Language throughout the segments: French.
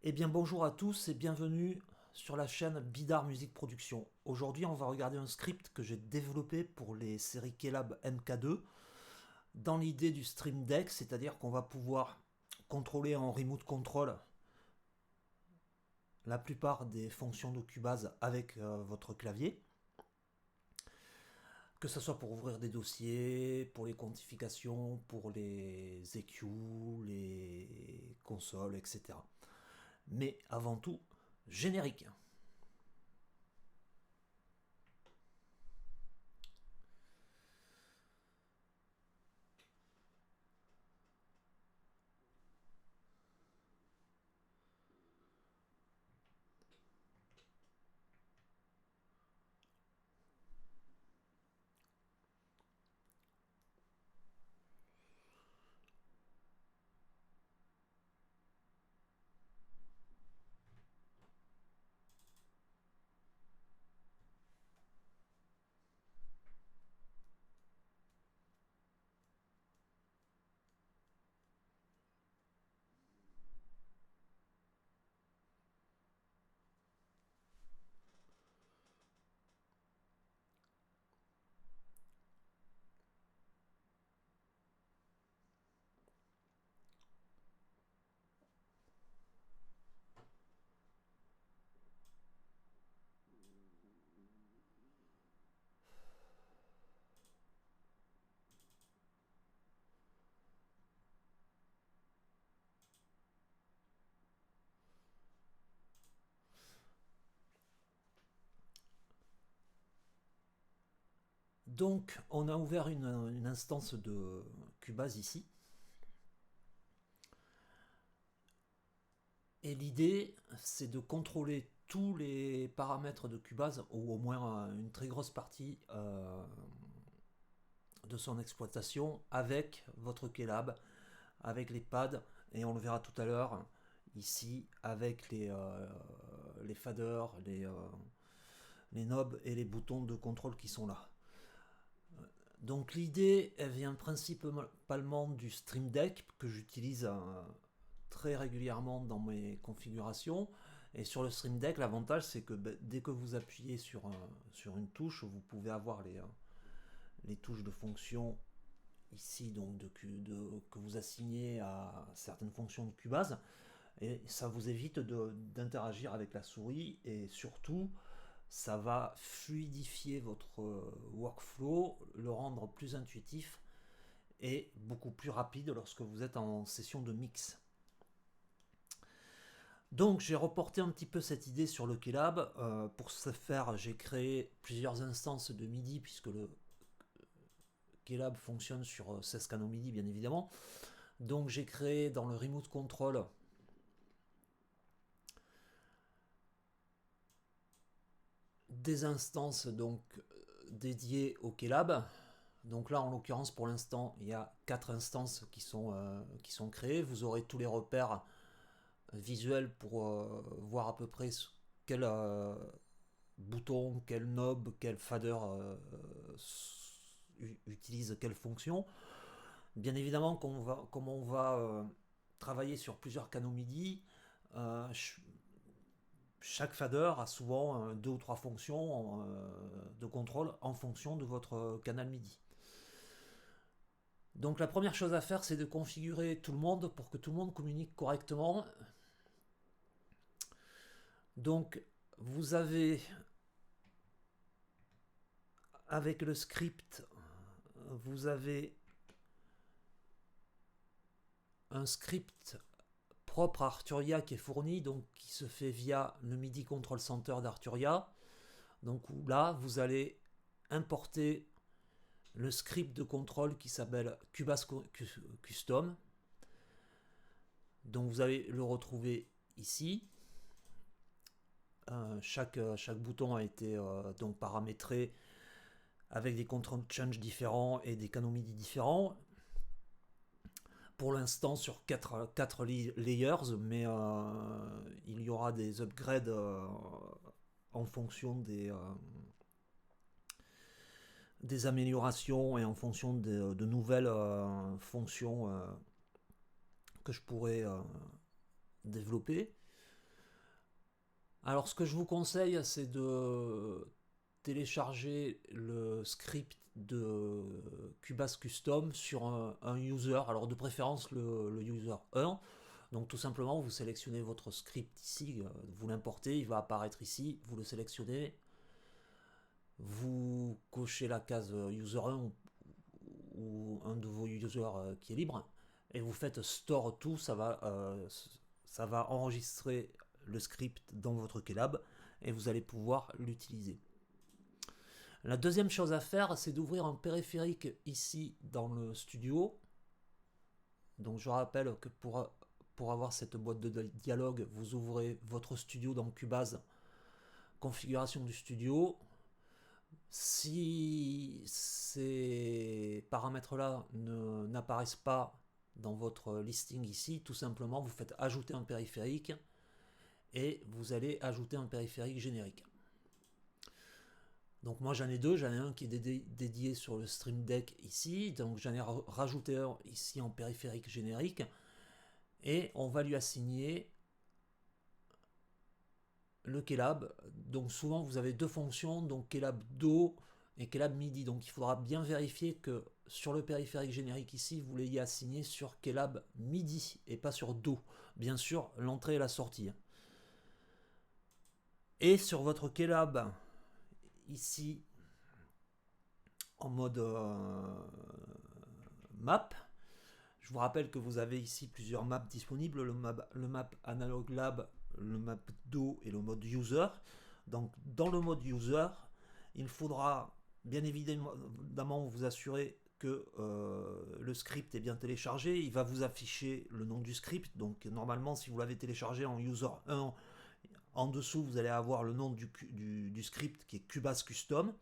Eh bien bonjour à tous et bienvenue sur la chaîne Bidar Musique Production. Aujourd'hui on va regarder un script que j'ai développé pour les séries Kelab MK2 dans l'idée du Stream Deck, c'est-à-dire qu'on va pouvoir contrôler en remote control la plupart des fonctions de Cubase avec votre clavier, que ce soit pour ouvrir des dossiers, pour les quantifications, pour les EQ, les consoles, etc. Mais avant tout, générique. Donc, on a ouvert une instance de Cubase ici. Et l'idée, c'est de contrôler tous les paramètres de Cubase, ou au moins une très grosse partie de son exploitation, avec votre Kelab, avec les pads, et on le verra tout à l'heure, ici, avec les faders, les knobs et les boutons de contrôle qui sont là. Donc l'idée, elle vient principalement du Stream Deck que j'utilise très régulièrement dans mes configurations. Et sur le Stream Deck, l'avantage c'est que dès que vous appuyez sur une touche, vous pouvez avoir les touches de fonction ici donc que vous assignez à certaines fonctions de Cubase. Et ça vous évite d'interagir avec la souris et surtout ça va fluidifier votre workflow, le rendre plus intuitif et beaucoup plus rapide lorsque vous êtes en session de mix. Donc j'ai reporté un petit peu cette idée sur le Kelab. Pour ce faire, j'ai créé plusieurs instances de MIDI puisque le Kelab fonctionne sur 16 canaux MIDI bien évidemment. Donc j'ai créé dans le Remote Control des instances donc dédiées au Kelab. Donc là, en l'occurrence, pour l'instant, il y a 4 instances qui sont créées. Vous aurez tous les repères visuels pour voir à peu près quel bouton, quel knob, quel fader utilise quelle fonction. Bien évidemment, comme on va travailler sur plusieurs canaux MIDI, euh, chaque fader a souvent deux ou trois fonctions de contrôle en fonction de votre canal MIDI. Donc la première chose à faire, c'est de configurer tout le monde pour que tout le monde communique correctement. Donc vous avez, avec le script, vous avez un script propre à Arturia qui est fourni, donc qui se fait via le MIDI Control Center d'Arturia. Donc là, vous allez importer le script de contrôle qui s'appelle Cubase Custom. Donc vous allez le retrouver ici. Chaque bouton a été donc paramétré avec des control change différents et des canaux MIDI différents. Pour l'instant sur 4 layers, mais il y aura des upgrades en fonction des améliorations et en fonction de nouvelles fonctions que je pourrais développer. Alors ce que je vous conseille, c'est de télécharger le script de Cubase Custom sur un user, alors de préférence le user 1. Donc tout simplement, vous sélectionnez votre script ici, vous l'importez, il va apparaître ici, vous le sélectionnez, vous cochez la case user 1 ou un de vos users qui est libre, et vous faites store tout, ça va enregistrer le script dans votre Kelab, et vous allez pouvoir l'utiliser. La deuxième chose à faire, c'est d'ouvrir un périphérique ici dans le studio. Donc je rappelle que pour avoir cette boîte de dialogue, vous ouvrez votre studio dans Cubase, configuration du studio. Si ces paramètres-là n'apparaissent pas dans votre listing ici, tout simplement vous faites ajouter un périphérique et vous allez ajouter un périphérique générique. Donc moi j'en ai deux, j'en ai un qui est dédié sur le Stream Deck ici, donc j'en ai rajouté un ici en périphérique générique, et on va lui assigner le Kelab. Donc souvent vous avez deux fonctions, donc Kelab Do et Kelab MIDI, donc il faudra bien vérifier que sur le périphérique générique ici, vous l'ayez assigné sur Kelab MIDI et pas sur Do. Bien sûr, l'entrée et la sortie. Et sur votre Kelab ici en mode map, je vous rappelle que vous avez ici plusieurs maps disponibles, le map Analog Lab, le map Do et le mode User. Donc dans le mode User, il faudra bien évidemment vous assurer que le script est bien téléchargé. Il va vous afficher le nom du script, donc normalement si vous l'avez téléchargé en User 1, en dessous vous allez avoir le nom du script qui est Cubase Custom,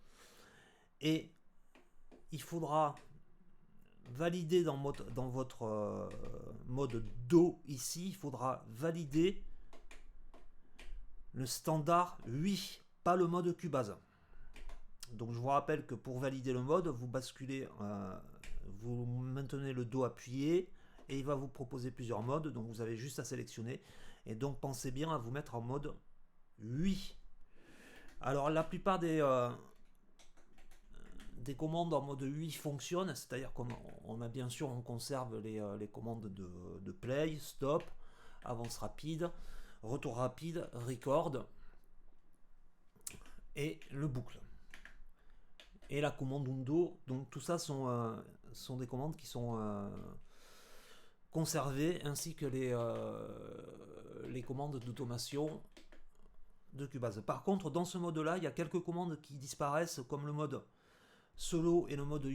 et il faudra valider dans votre mode Do ici, il faudra valider le standard 8, pas le mode Cubase. Donc je vous rappelle que pour valider le mode, vous basculez, vous maintenez le Do appuyé et il va vous proposer plusieurs modes, donc vous avez juste à sélectionner, et donc pensez bien à vous mettre en mode 8. Alors la plupart des commandes en mode 8 fonctionnent, c'est-à-dire qu'on a bien sûr, on conserve les commandes de play, stop, avance rapide, retour rapide, record et le boucle. Et la commande undo, donc tout ça sont des commandes qui sont conservées, ainsi que les commandes d'automation de Cubase. Par contre, dans ce mode-là, il y a quelques commandes qui disparaissent, comme le mode solo et le mode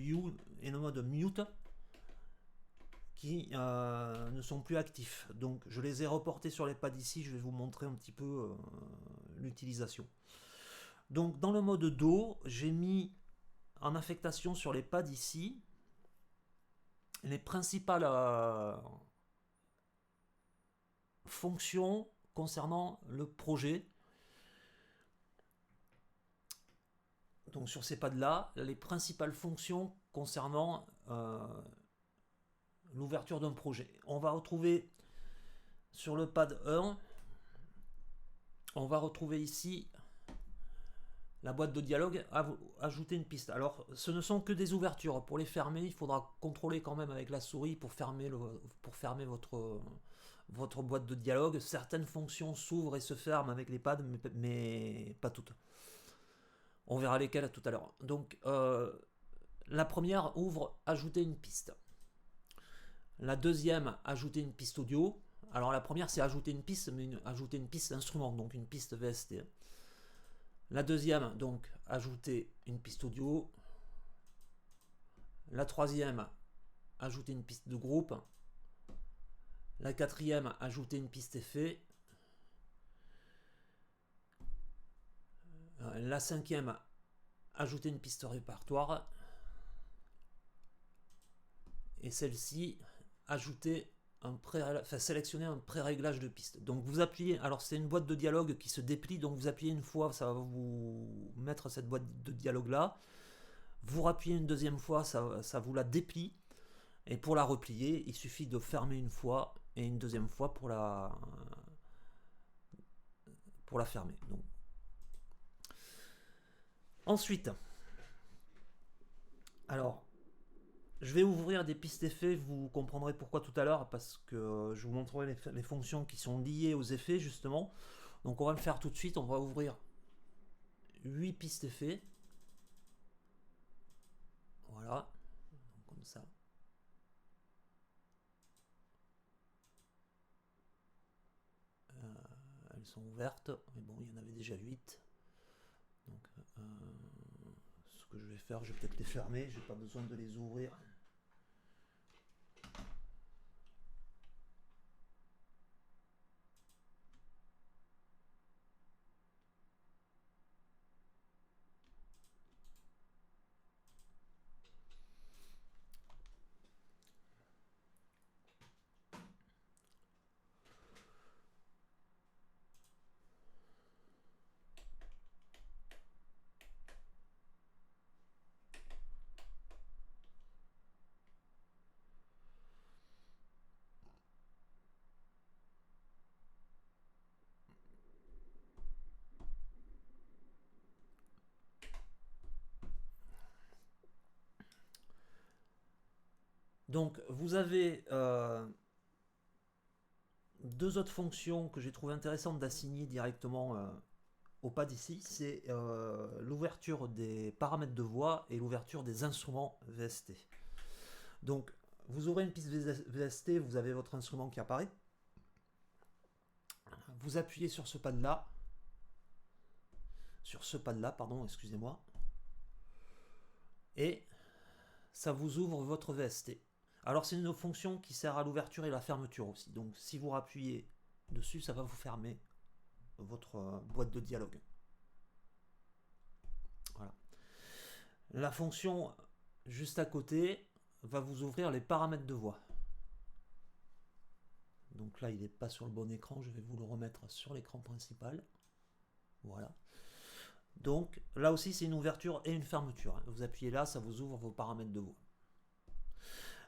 mute, qui ne sont plus actifs. Donc je les ai reportés sur les pads ici, je vais vous montrer un petit peu l'utilisation. Donc dans le mode Do, j'ai mis en affectation sur les pads ici les principales fonctions concernant le projet. Donc sur ces pads là, les principales fonctions concernant l'ouverture d'un projet. On va retrouver sur le pad 1, on va retrouver ici la boîte de dialogue, ajouter une piste. Alors ce ne sont que des ouvertures. Pour les fermer, il faudra contrôler quand même avec la souris pour fermer votre boîte de dialogue. Certaines fonctions s'ouvrent et se ferment avec les pads, mais pas toutes. On verra lesquelles tout à l'heure. Donc la première ouvre ajouter une piste. La deuxième, ajouter une piste audio. Alors la première c'est ajouter une piste, mais ajouter une piste instrument, donc une piste VST. La deuxième, donc, ajouter une piste audio. La troisième, ajouter une piste de groupe. La quatrième, ajouter une piste effet. La cinquième, ajouter une piste répertoire. Et celle-ci, sélectionner un pré-réglage de piste. Donc vous appuyez, alors c'est une boîte de dialogue qui se déplie, donc vous appuyez une fois, ça va vous mettre cette boîte de dialogue là. Vous rappuyez une deuxième fois, ça vous la déplie. Et pour la replier, il suffit de fermer une fois et une deuxième fois pour pour la fermer. Donc. Ensuite, alors, je vais ouvrir des pistes effets, vous comprendrez pourquoi tout à l'heure, parce que je vous montrerai les fonctions qui sont liées aux effets, justement. Donc on va le faire tout de suite, on va ouvrir 8 pistes effets. Voilà, comme ça. Elles sont ouvertes, mais bon, il y en avait déjà 8. Donc, ce que je vais faire, je vais peut-être les fermer, j'ai pas besoin de les ouvrir. Donc, vous avez deux autres fonctions que j'ai trouvé intéressantes d'assigner directement au pad ici, c'est l'ouverture des paramètres de voix et l'ouverture des instruments VST. Donc, vous ouvrez une piste VST, vous avez votre instrument qui apparaît. Vous appuyez sur ce pad-là. Pardon, excusez-moi. Et ça vous ouvre votre VST. Alors, c'est une fonction qui sert à l'ouverture et la fermeture aussi. Donc, si vous appuyez dessus, ça va vous fermer votre boîte de dialogue. Voilà. La fonction juste à côté va vous ouvrir les paramètres de voix. Donc là, il n'est pas sur le bon écran, je vais vous le remettre sur l'écran principal. Voilà. Donc là aussi, c'est une ouverture et une fermeture. Vous appuyez là, ça vous ouvre vos paramètres de voix.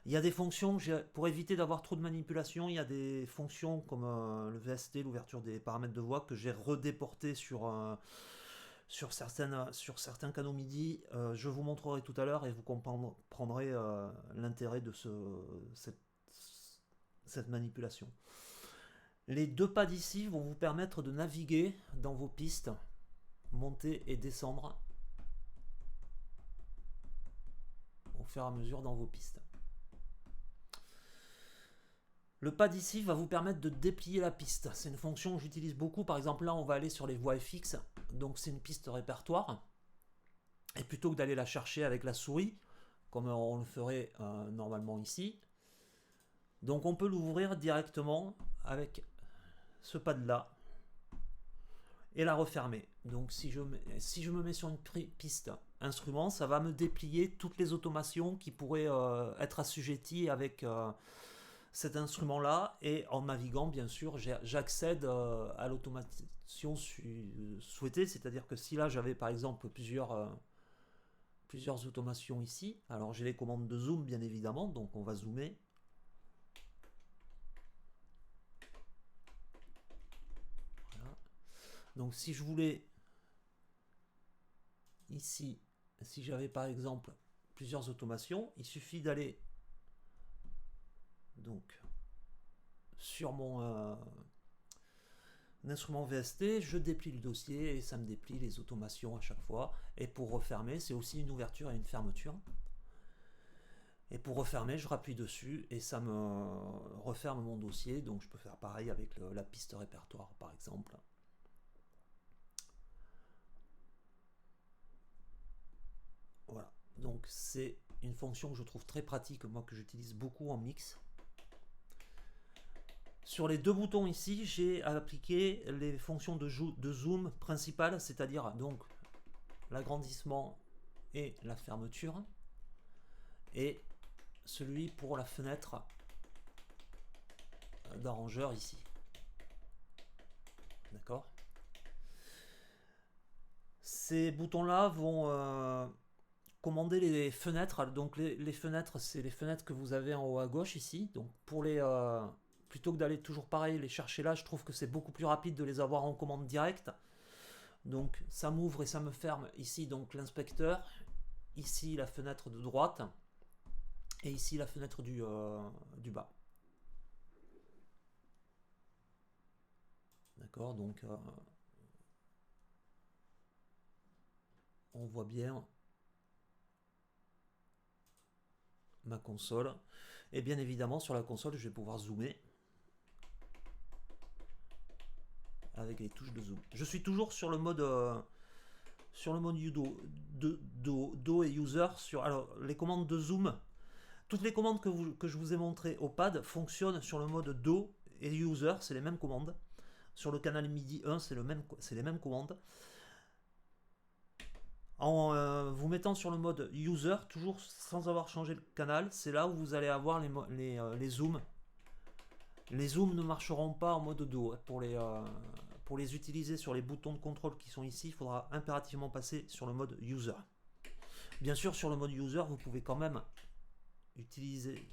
Il y a des fonctions, pour éviter d'avoir trop de manipulation, il y a des fonctions comme le VST, l'ouverture des paramètres de voix, que j'ai redéporté sur certains canaux MIDI. Je vous montrerai tout à l'heure et vous comprendrez l'intérêt de cette manipulation. Les deux pads ici vont vous permettre de naviguer dans vos pistes, monter et descendre au fur et à mesure dans vos pistes. Le pad ici va vous permettre de déplier la piste. C'est une fonction que j'utilise beaucoup. Par exemple, là, on va aller sur les voix FX. Donc, c'est une piste répertoire. Et plutôt que d'aller la chercher avec la souris, comme on le ferait normalement ici, donc on peut l'ouvrir directement avec ce pad-là et la refermer. Donc, si je me mets sur une piste instrument, ça va me déplier toutes les automations qui pourraient être assujetties avec cet instrument-là, et en naviguant, bien sûr, j'accède à l'automation souhaitée, c'est-à-dire que si là j'avais par exemple plusieurs automations ici, alors j'ai les commandes de zoom bien évidemment, donc on va zoomer. Voilà. Donc si je voulais ici, si j'avais par exemple plusieurs automations, il suffit d'aller donc sur mon instrument VST, je déplie le dossier et ça me déplie les automations à chaque fois. Et pour refermer, c'est aussi une ouverture et une fermeture. Et pour refermer, je rappuie dessus et ça me referme mon dossier. Donc je peux faire pareil avec la piste répertoire par exemple. Voilà, donc c'est une fonction que je trouve très pratique, moi que j'utilise beaucoup en mix. Sur les deux boutons ici, j'ai appliqué les fonctions de zoom principales, c'est-à-dire donc l'agrandissement et la fermeture, et celui pour la fenêtre d'arrangeur ici. D'accord. Ces boutons-là vont commander les fenêtres. Donc les fenêtres, c'est les fenêtres que vous avez en haut à gauche ici. Donc pour les plutôt que d'aller toujours pareil les chercher là, je trouve que c'est beaucoup plus rapide de les avoir en commande directe. Donc ça m'ouvre et ça me ferme ici donc l'inspecteur, ici la fenêtre de droite et ici la fenêtre du bas. D'accord, donc on voit bien ma console. Et bien évidemment sur la console je vais pouvoir zoomer avec les touches de zoom. Je suis toujours sur le mode Do et user. Alors les commandes de zoom, toutes les commandes que je vous ai montrées au pad fonctionnent sur le mode Do et user, c'est les mêmes commandes. Sur le canal MIDI 1, c'est les mêmes commandes. En vous mettant sur le mode user, toujours sans avoir changé le canal, c'est là où vous allez avoir les zooms. Les zooms ne marcheront pas en mode Do. Pour les utiliser sur les boutons de contrôle qui sont ici, il faudra impérativement passer sur le mode user. Bien sûr, sur le mode user, vous pouvez quand même utiliser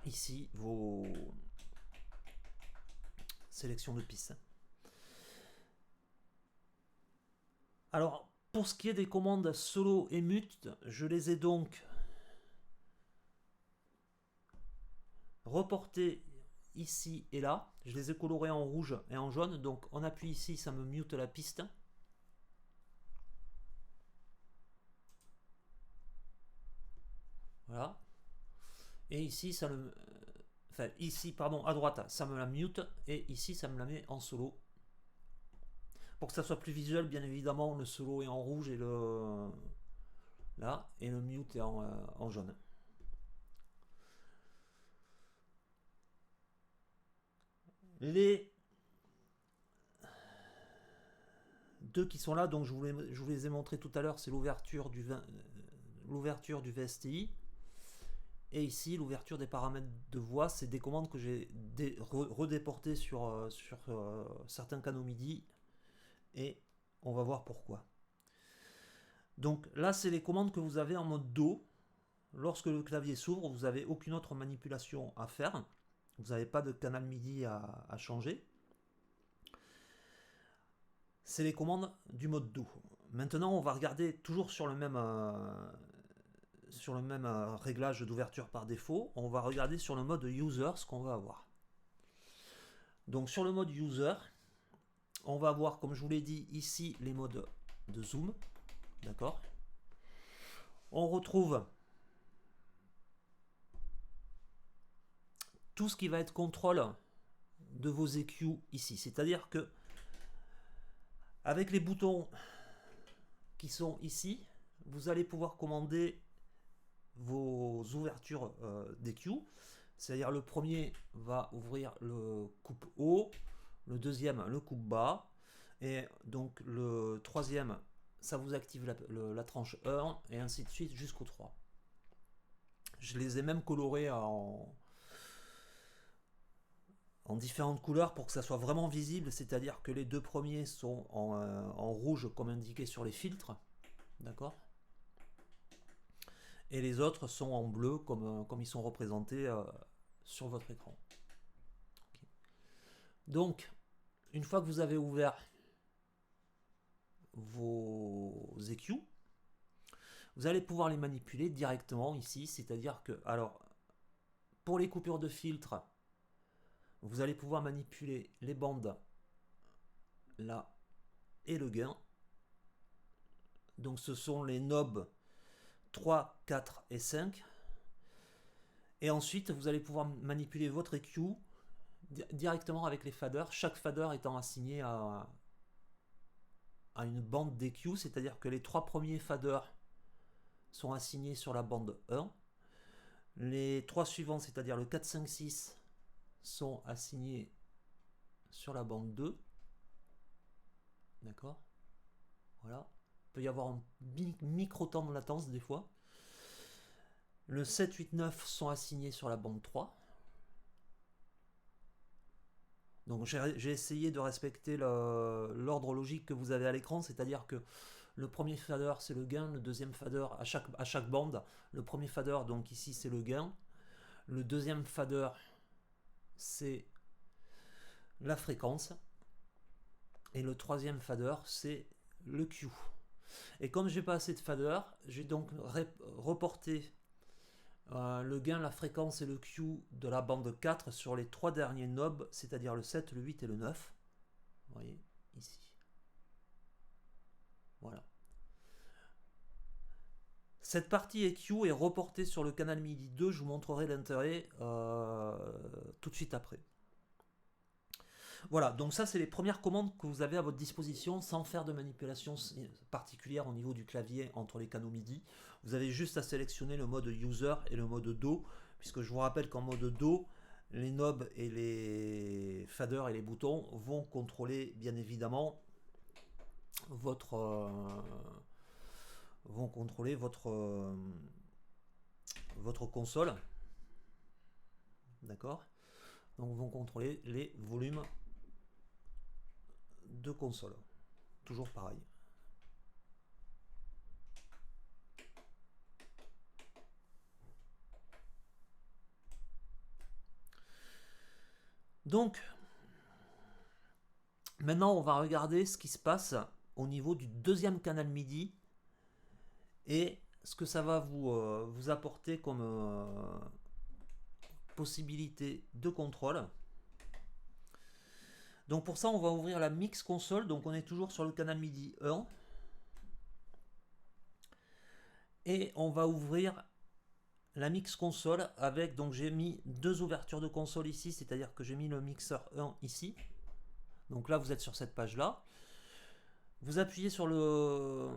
ici vos sélections de pistes. Alors, pour ce qui est des commandes solo et mute, je les ai donc reportées ici et là. Je les ai colorées en rouge et en jaune. Donc, on appuie ici, ça me mute la piste. Voilà. Et ici, ça me... Enfin, ici, pardon, à droite, ça me la mute. Et ici, ça me la met en solo. Pour que ça soit plus visuel, bien évidemment, le solo est en rouge et le... Là, et le mute est en jaune. Les deux qui sont là, donc je vous les ai montrés tout à l'heure, c'est l'ouverture du VSTI et ici l'ouverture des paramètres de voix. C'est des commandes que j'ai redéportées sur certains canaux MIDI et on va voir pourquoi. Donc là, c'est les commandes que vous avez en mode Do. Lorsque le clavier s'ouvre, vous n'avez aucune autre manipulation à faire. Vous n'avez pas de canal MIDI à changer. C'est les commandes du mode Do. Maintenant, on va regarder toujours sur le même réglage d'ouverture par défaut. On va regarder sur le mode user ce qu'on va avoir. Donc sur le mode user, on va avoir, comme je vous l'ai dit, ici les modes de zoom. D'accord. On retrouve tout ce qui va être contrôle de vos EQ ici. C'est-à-dire que avec les boutons qui sont ici, vous allez pouvoir commander vos ouvertures d'EQ. C'est-à-dire le premier va ouvrir le coupe haut, le deuxième le coupe bas, et donc le troisième, ça vous active la tranche 1, et ainsi de suite jusqu'au 3. Je les ai même colorés en différentes couleurs pour que ça soit vraiment visible, c'est-à-dire que les deux premiers sont en rouge comme indiqué sur les filtres, d'accord, et les autres sont en bleu comme ils sont représentés sur votre écran. Okay. Donc, une fois que vous avez ouvert vos EQ, vous allez pouvoir les manipuler directement ici, c'est-à-dire que, alors, pour les coupures de filtre, vous allez pouvoir manipuler les bandes là et le gain. Donc ce sont les knobs 3, 4 et 5. Et ensuite, vous allez pouvoir manipuler votre EQ directement avec les faders, chaque fader étant assigné à une bande d'EQ, c'est-à-dire que les trois premiers faders sont assignés sur la bande 1. Les trois suivants, c'est-à-dire le 4, 5, 6, sont assignés sur la bande 2. D'accord. Voilà. Il peut y avoir un micro-temps de latence des fois. Le 7, 8, 9 sont assignés sur la bande 3. Donc j'ai essayé de respecter l'ordre logique que vous avez à l'écran, c'est-à-dire que Le premier fader c'est le gain, le deuxième fader à chaque bande. Le premier fader donc ici c'est le gain. Le deuxième fader c'est la fréquence. Et le troisième fader c'est le Q. Et comme j'ai pas assez de fader, j'ai donc reporté le gain, la fréquence et le Q de la bande 4 sur les 3 derniers knobs, c'est-à-dire le 7, le 8 et le 9. Vous voyez, ici. Voilà. Cette partie EQ est reportée sur le canal MIDI 2, je vous montrerai l'intérêt tout de suite après. Voilà, donc ça c'est les premières commandes que vous avez à votre disposition sans faire de manipulation particulière au niveau du clavier entre les canaux MIDI. Vous avez juste à sélectionner le mode user et le mode Do, puisque je vous rappelle qu'en mode Do, les knobs et les faders et les boutons vont contrôler bien évidemment votre votre console, d'accord, donc vont contrôler les volumes de console, toujours pareil. Donc maintenant on va regarder ce qui se passe au niveau du deuxième canal MIDI et ce que ça va vous apporter comme possibilité de contrôle. Donc pour ça on va ouvrir la mix console, donc on est toujours sur le canal MIDI 1 et on va ouvrir la mix console avec, donc j'ai mis deux ouvertures de console ici, c'est-à-dire que j'ai mis le mixeur 1 ici. Donc là vous êtes sur cette page là, vous appuyez sur le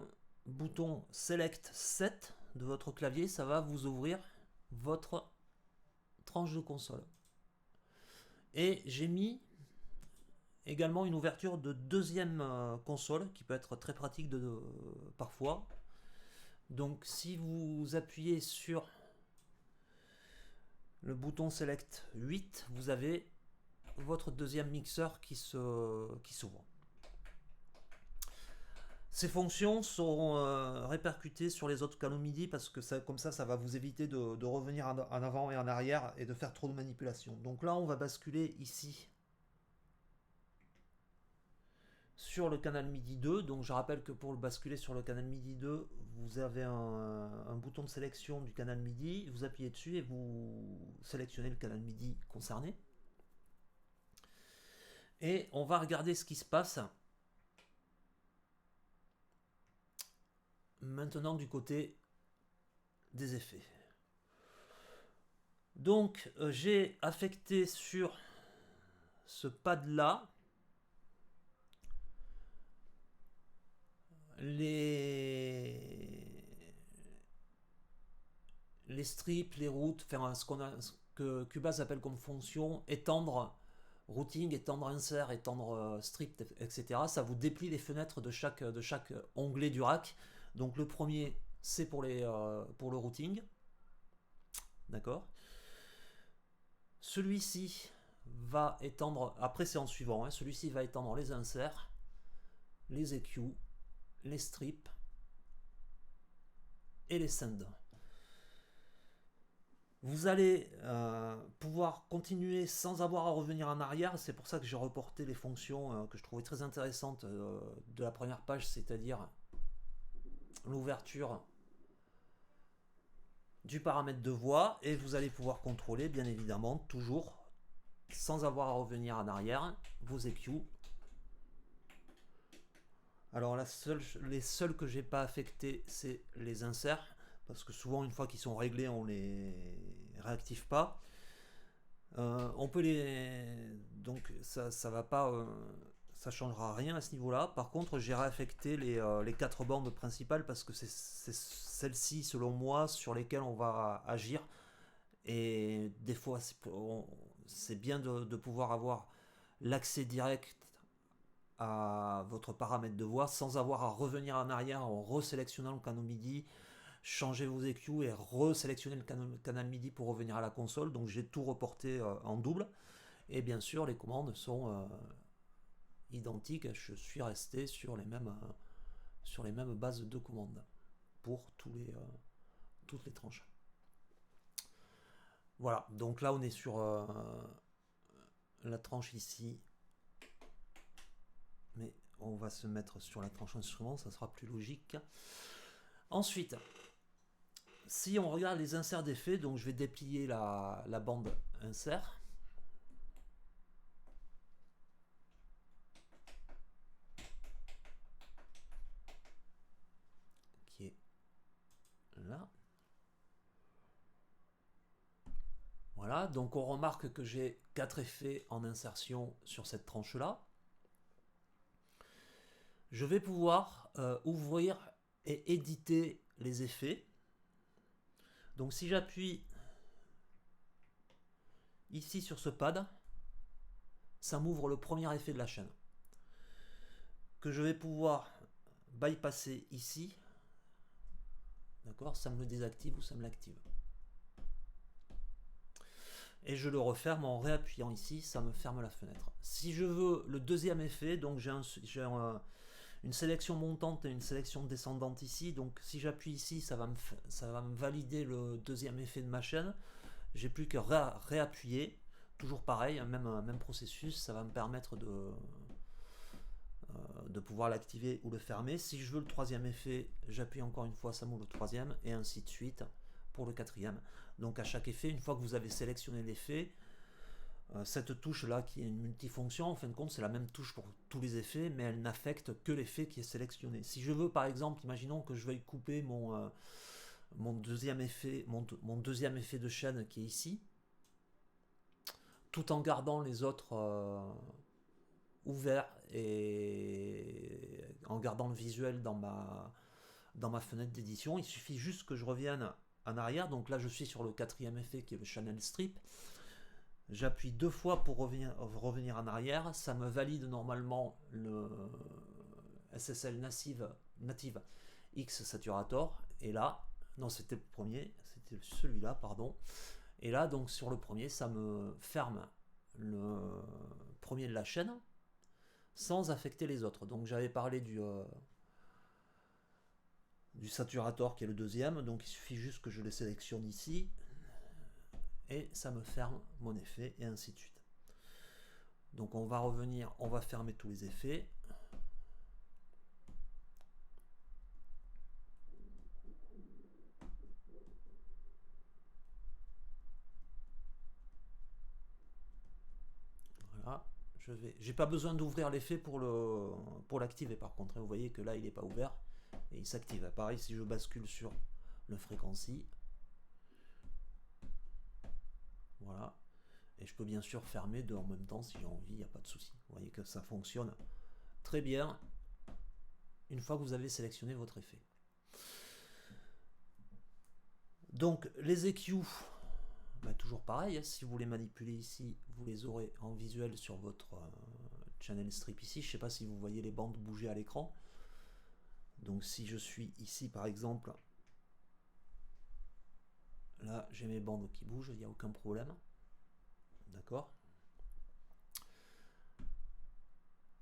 bouton Select 7 de votre clavier, ça va vous ouvrir votre tranche de console. Et j'ai mis également une ouverture de deuxième console qui peut être très pratique parfois. Donc si vous appuyez sur le bouton Select 8, vous avez votre deuxième mixeur qui s'ouvre. Ces fonctions sont répercutées sur les autres canaux MIDI parce que ça, comme ça va vous éviter de revenir en avant et en arrière et de faire trop de manipulations. Donc là, on va basculer ici sur le canal MIDI 2. Donc je rappelle que pour le basculer sur le canal MIDI 2, vous avez un bouton de sélection du canal MIDI, vous appuyez dessus et vous sélectionnez le canal MIDI concerné. Et on va regarder ce qui se passe maintenant du côté des effets. Donc j'ai affecté sur ce pad là les strips, les routes, enfin ce que Cubase appelle comme fonction étendre routing, étendre insert, étendre strip, etc. Ça vous déplie les fenêtres de chaque onglet du rack. Donc le premier c'est pour le routing, d'accord. Celui-ci va étendre, après c'est en suivant, hein, celui-ci va étendre les inserts, les EQ, les strips et les sends. Vous allez pouvoir continuer sans avoir à revenir en arrière. C'est pour ça que j'ai reporté les fonctions que je trouvais très intéressantes de la première page, c'est-à-dire l'ouverture du paramètre de voix, et vous allez pouvoir contrôler bien évidemment toujours sans avoir à revenir en arrière vos EQ. Alors les seuls que j'ai pas affectés c'est les inserts, parce que souvent une fois qu'ils sont réglés on les réactive pas. On peut donc ça va pas, ça changera rien à ce niveau là. Par contre j'ai réaffecté les 4 bandes principales parce que c'est celles-ci selon moi sur lesquelles on va agir, et des fois c'est bien de pouvoir avoir l'accès direct à votre paramètre de voix sans avoir à revenir en arrière en resélectionnant le canal MIDI, changer vos EQ et resélectionner le canal MIDI pour revenir à la console. Donc j'ai tout reporté en double, et bien sûr les commandes sont identiques, je suis resté sur sur les mêmes bases de commandes pour toutes les tranches. Voilà, donc là on est sur la tranche ici, mais on va se mettre sur la tranche instrument, ça sera plus logique. Ensuite, si on regarde les inserts d'effets, donc je vais déplier la bande insert. Qui est là. Voilà, donc on remarque que j'ai 4 effets en insertion sur cette tranche-là. Je vais pouvoir ouvrir et éditer les effets. Donc si j'appuie ici sur ce pad, ça m'ouvre le premier effet de la chaîne, que je vais pouvoir bypasser ici. D'accord, ça me le désactive ou ça me l'active. Et je le referme en réappuyant ici, ça me ferme la fenêtre. Si je veux le deuxième effet, donc j'ai une sélection montante et une sélection descendante ici, donc si j'appuie ici, ça va me valider le deuxième effet de ma chaîne. J'ai plus qu'à réappuyer, toujours pareil, même processus, ça va me permettre de pouvoir l'activer ou le fermer. Si je veux le troisième effet, j'appuie encore une fois, ça m'ouvre le troisième, et ainsi de suite pour le quatrième. Donc à chaque effet, une fois que vous avez sélectionné l'effet, cette touche là qui est une multifonction, en fin de compte c'est la même touche pour tous les effets, mais elle n'affecte que l'effet qui est sélectionné. Si je veux par exemple, imaginons que je veuille couper mon deuxième effet de chaîne qui est ici, tout en gardant les autres ouverts et en gardant le visuel dans ma fenêtre d'édition, il suffit juste que je revienne en arrière. Donc là je suis sur le quatrième effet qui est le channel strip. J'appuie 2 fois pour revenir en arrière, ça me valide normalement le SSL native X Saturator, et là, non c'était le premier, c'était celui-là, pardon, et là donc sur le premier, ça me ferme le premier de la chaîne, sans affecter les autres. Donc j'avais parlé du saturator qui est le deuxième, donc il suffit juste que je le sélectionne ici, et ça me ferme mon effet, et ainsi de suite. Donc on va revenir, on va fermer tous les effets. Voilà, j'ai pas besoin d'ouvrir l'effet pour l'activer par contre. Vous voyez que là il n'est pas ouvert et il s'active. Pareil si je bascule sur le frequency. Voilà. Et je peux bien sûr fermer deux en même temps si j'ai envie, il n'y a pas de souci. Vous voyez que ça fonctionne très bien une fois que vous avez sélectionné votre effet. Donc les EQ, toujours pareil, si vous les manipulez ici, vous les aurez en visuel sur votre channel strip ici. Je ne sais pas si vous voyez les bandes bouger à l'écran. Donc si je suis ici par exemple, là j'ai mes bandes qui bougent, il n'y a aucun problème. D'accord.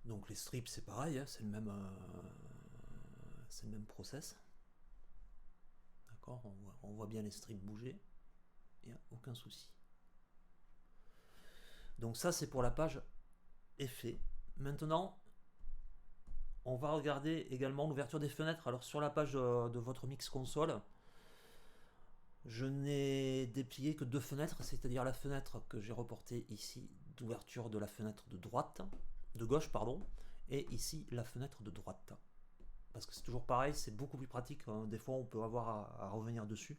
Donc les strips c'est pareil, c'est le même process. D'accord, on voit bien les strips bouger, il n'y a aucun souci. Donc ça c'est pour la page effet. Maintenant on va regarder également l'ouverture des fenêtres. Alors sur la page de votre mix console, je n'ai déplié que 2 fenêtres, c'est-à-dire la fenêtre que j'ai reportée ici d'ouverture de la fenêtre de gauche, et ici la fenêtre de droite. Parce que c'est toujours pareil, c'est beaucoup plus pratique. Des fois on peut avoir à revenir dessus,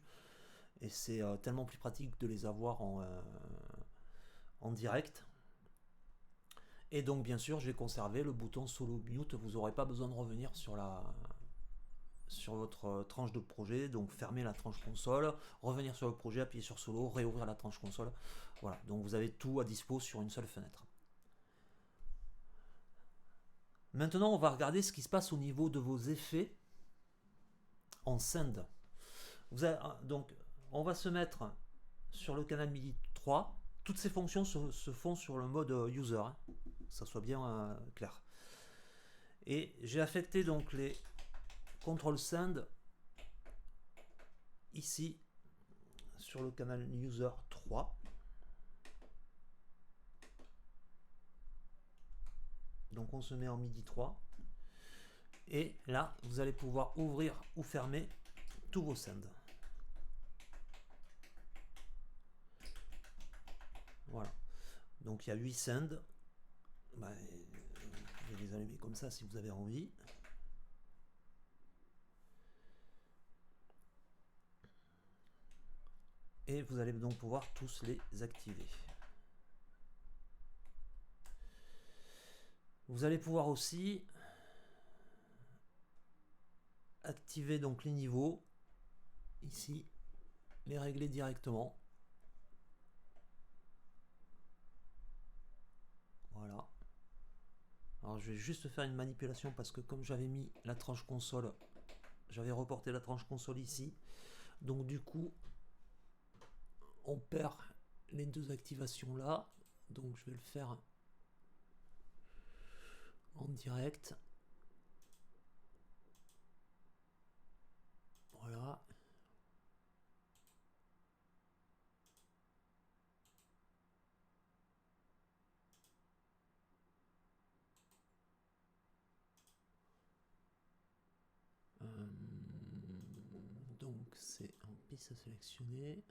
et c'est tellement plus pratique de les avoir en direct. Et donc bien sûr j'ai conservé le bouton solo mute, vous n'aurez pas besoin de revenir sur votre tranche de projet, donc fermer la tranche console, revenir sur le projet, appuyer sur solo, réouvrir la tranche console. Voilà, donc vous avez tout à dispo sur une seule fenêtre. Maintenant on va regarder ce qui se passe au niveau de vos effets en send. Donc on va se mettre sur le canal MIDI 3. Toutes ces fonctions se font sur le mode user, que ça soit bien clair. Et j'ai affecté donc les contrôle send ici sur le canal user 3. Donc on se met en MIDI 3. Et là, vous allez pouvoir ouvrir ou fermer tous vos sends. Voilà. Donc il y a 8 sends. Bah, vous pouvez les allumer comme ça si vous avez envie. Et vous allez donc pouvoir tous les activer. Vous allez pouvoir aussi activer donc les niveaux ici, les régler directement. Voilà. Alors je vais juste faire une manipulation parce que comme j'avais mis la tranche console, j'avais reporté la tranche console ici. Donc du coup, on perd les deux activations là. Donc je vais le faire en direct. Voilà. Donc c'est en piste à sélectionner.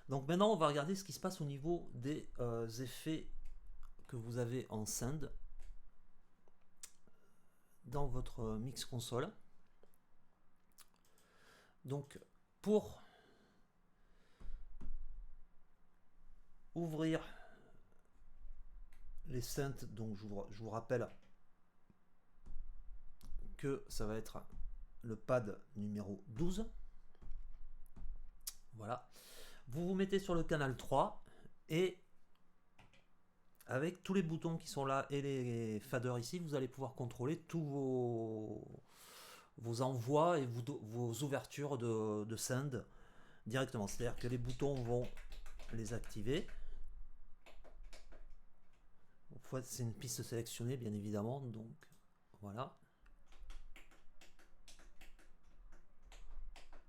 Donc maintenant, on va regarder ce qui se passe au niveau des effets que vous avez en send dans votre mix console. Donc pour ouvrir les synths, donc je vous rappelle que ça va être le pad numéro 12. Voilà. Vous vous mettez sur le canal 3 et avec tous les boutons qui sont là et les faders ici, vous allez pouvoir contrôler tous vos envois et vos ouvertures de send directement. C'est-à-dire que les boutons vont les activer. C'est une piste sélectionnée, bien évidemment. Donc voilà.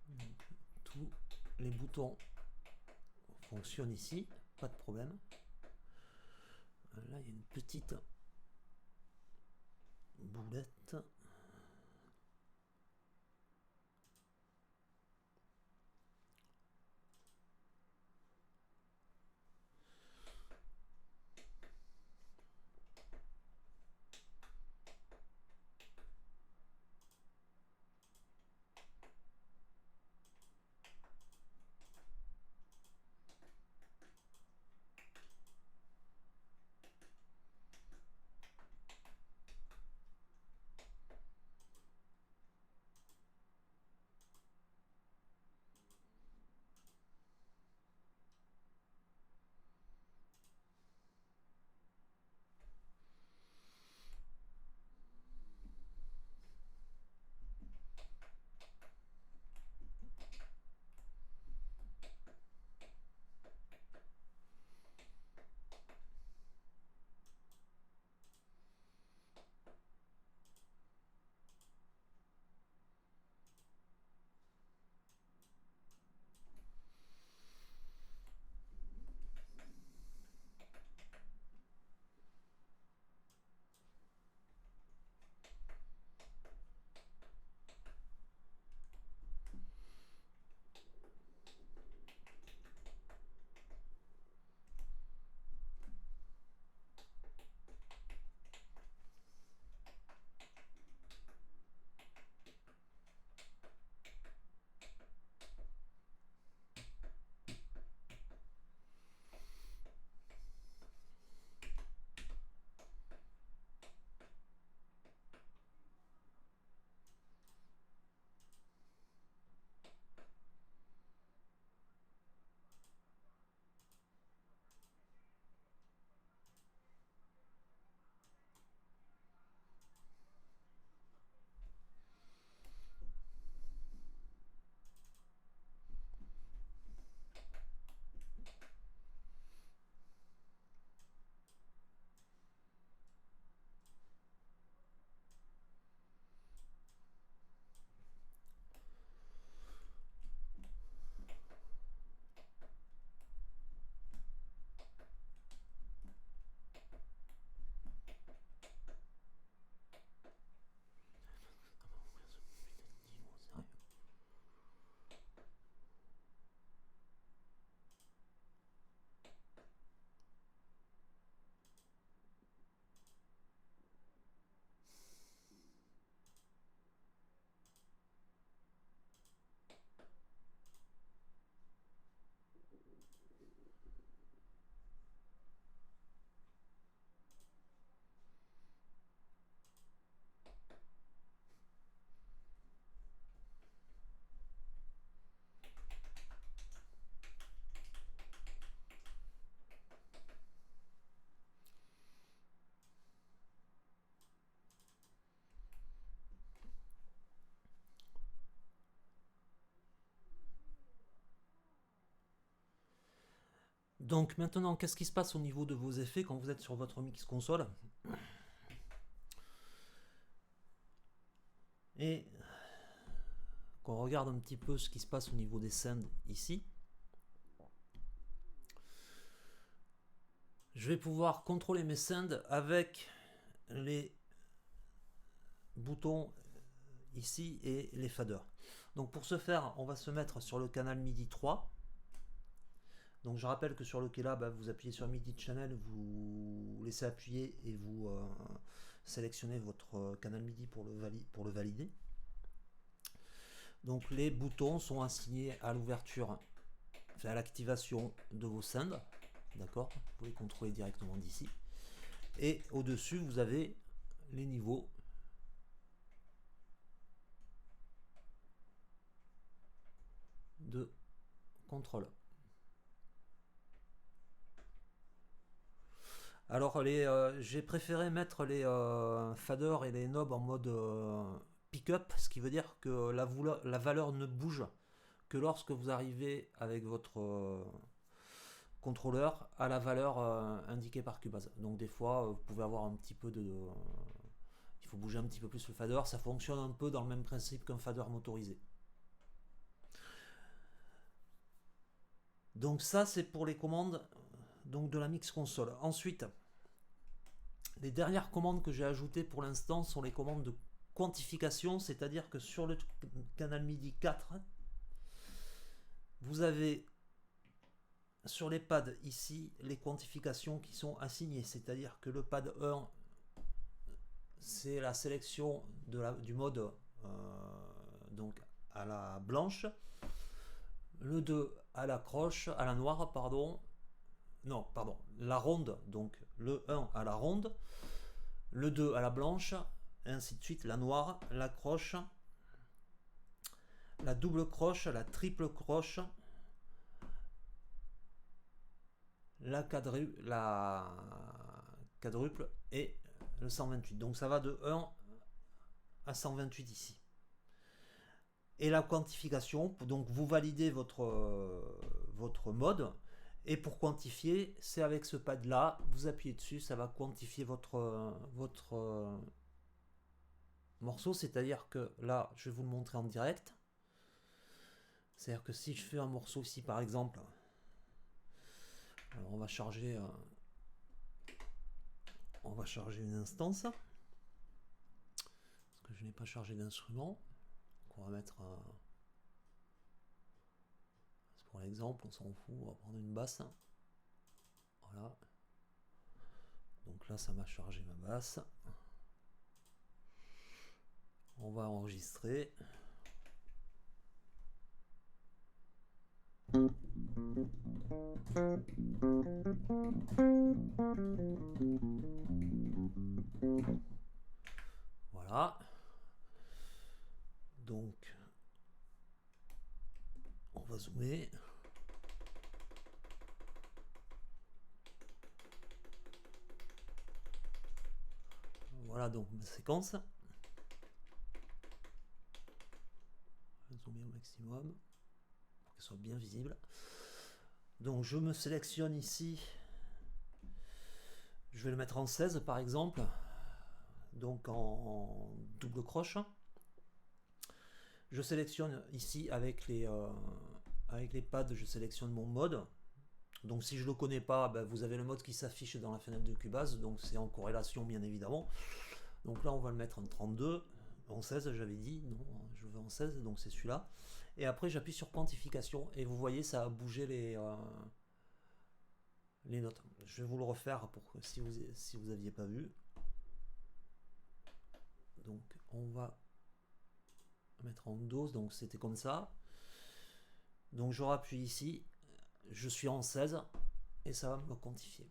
Donc, tous les boutons fonctionnent ici, pas de problème. Là, il y a une petite boulette. Donc maintenant, qu'est-ce qui se passe au niveau de vos effets quand vous êtes sur votre mix console? Et qu'on regarde un petit peu ce qui se passe au niveau des sends ici. Je vais pouvoir contrôler mes sends avec les boutons ici et les faders. Donc pour ce faire, on va se mettre sur le canal MIDI 3. Donc je rappelle que sur le Keylab, vous appuyez sur MIDI Channel, vous laissez appuyer et vous sélectionnez votre canal MIDI pour le valider. Donc les boutons sont assignés à l'ouverture, enfin à l'activation de vos sends. D'accord, vous pouvez contrôler directement d'ici. Et au-dessus, vous avez les niveaux de contrôle. Alors j'ai préféré mettre les faders et les knobs en mode pick-up, ce qui veut dire que la valeur ne bouge que lorsque vous arrivez avec votre contrôleur à la valeur indiquée par Cubase. Donc des fois vous pouvez avoir un petit peu de... il faut bouger un petit peu plus le fader, ça fonctionne un peu dans le même principe qu'un fader motorisé. Donc ça c'est pour les commandes donc de la mix console. Ensuite, les dernières commandes que j'ai ajoutées pour l'instant sont les commandes de quantification, c'est-à-dire que sur le canal MIDI 4, vous avez sur les pads ici les quantifications qui sont assignées, c'est-à-dire que le pad 1 c'est la sélection du mode donc à la blanche, le 2 à la croche, à la noire, pardon, non, pardon, la ronde, donc le 1 à la ronde, le 2 à la blanche, et ainsi de suite, la noire, la croche, la double croche, la triple croche, la quadruple et le 128. Donc ça va de 1 à 128 ici. Et la quantification, donc vous validez votre mode. Et pour quantifier, c'est avec ce pad là, vous appuyez dessus, ça va quantifier votre morceau. C'est-à-dire que là, je vais vous le montrer en direct. C'est-à-dire que si je fais un morceau ici par exemple, alors on va charger une instance. Parce que je n'ai pas chargé d'instrument. On va mettre pour l'exemple, on s'en fout, on va prendre une basse. Voilà. Donc là, ça m'a chargé ma basse. On va enregistrer. Voilà. Donc, on va zoomer. Voilà donc ma séquence. Je vais zoomer au maximum pour qu'elle soit bien visible. Donc je me sélectionne ici. Je vais le mettre en 16 par exemple. Donc en double croche. Je sélectionne ici avec les pads, je sélectionne mon mode. Donc si je ne le connais pas, ben, vous avez le mode qui s'affiche dans la fenêtre de Cubase, donc c'est en corrélation bien évidemment. Donc là on va le mettre en 32, en 16 j'avais dit, non je veux en 16, donc c'est celui-là. Et après j'appuie sur quantification et vous voyez ça a bougé les notes. Je vais vous le refaire pour que si vous n'aviez pas vu. Donc on va mettre en dose, donc c'était comme ça. Donc je rappuie ici, je suis en 16 et ça va me quantifier.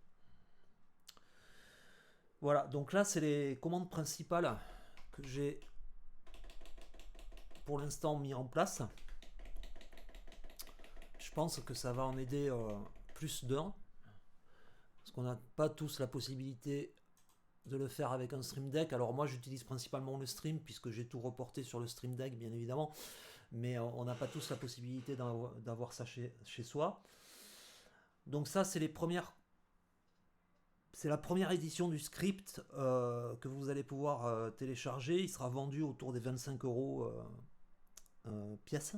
Voilà, donc là c'est les commandes principales que j'ai pour l'instant mis en place. Je pense que ça va en aider plus d'un, parce qu'on n'a pas tous la possibilité de le faire avec un Stream Deck. Alors moi j'utilise principalement le Stream puisque j'ai tout reporté sur le Stream Deck bien évidemment, mais on n'a pas tous la possibilité d'avoir ça chez soi. Donc ça, c'est la première édition du script que vous allez pouvoir télécharger. Il sera vendu autour des 25 euros pièce.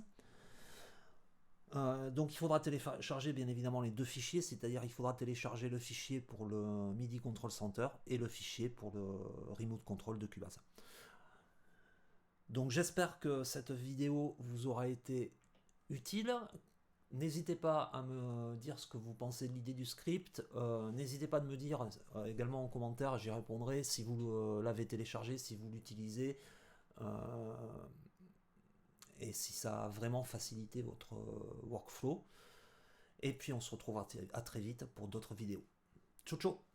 Donc il faudra télécharger bien évidemment les deux fichiers, c'est-à-dire il faudra télécharger le fichier pour le MIDI Control Center et le fichier pour le Remote Control de Cubase. Donc j'espère que cette vidéo vous aura été utile. N'hésitez pas à me dire ce que vous pensez de l'idée du script. N'hésitez pas à me dire également en commentaire, j'y répondrai si vous l'avez téléchargé, si vous l'utilisez. Et si ça a vraiment facilité votre workflow. Et puis on se retrouve à très vite pour d'autres vidéos. Ciao ciao.